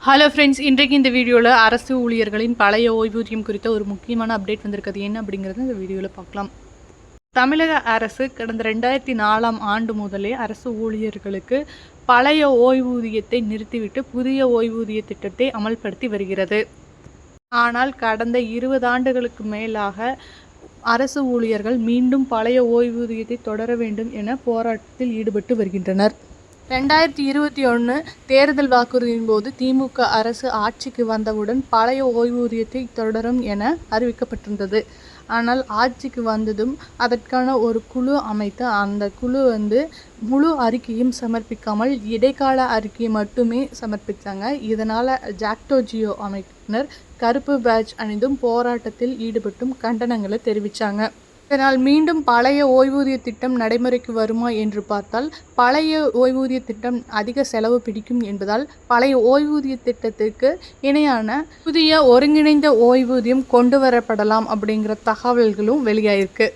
Hello friends, இன்றைக்கு இந்த வீடியோவில் அரசு ஊழியர்களின் பழைய ஓய்வூதியம் குறித்த ஒரு முக்கியமான அப்டேட் வந்திருக்குது. என்ன அப்படிங்கிறது இந்த வீடியோவில் பார்க்கலாம். தமிழக அரசு கடந்த 2004ஆம் ஆண்டு முதலே அரசு ஊழியர்களுக்கு பழைய ஓய்வூதியத்தை நிறுத்திவிட்டு புதிய ஓய்வூதிய திட்டத்தை அமல்படுத்தி வருகிறது. ஆனால் கடந்த 20 ஆண்டுகளுக்கு மேலாக அரசு ஊழியர்கள் மீண்டும் பழைய ஓய்வூதியத்தை தொடர வேண்டும் என போராட்டத்தில் ஈடுபட்டு வருகின்றனர். 2021 தேர்தல் வாக்குறுதியின் போது திமுக அரசு ஆட்சிக்கு வந்தவுடன் பழைய ஓய்வூதியத்தை தொடரும் என அறிவிக்கப்பட்டிருந்தது. ஆனால் ஆட்சிக்கு வந்ததும் அதற்கான ஒரு குழு அமைத்து அந்த குழு முழு அறிக்கையும் சமர்ப்பிக்காமல் இடைக்கால அறிக்கையை மட்டுமே சமர்ப்பித்தாங்க. இதனால் ஜாக்டோ ஜியோ அமைப்பினர் கருப்பு பேட்ஜ் அணிந்தும் போராட்டத்தில் ஈடுபட்டும் கண்டனங்களை தெரிவித்தாங்க. இதனால் மீண்டும் பழைய ஓய்வூதிய திட்டம் நடைமுறைக்கு வருமா என்று பார்த்தால் பழைய ஓய்வூதிய திட்டம் அதிக செலவு பிடிக்கும் என்பதால் பழைய ஓய்வூதிய திட்டத்திற்கு இணையான புதிய ஒருங்கிணைந்த ஓய்வூதியம் கொண்டு வரப்படலாம் அப்படிங்கிற தகவல்களும் வெளியாயிருக்கு.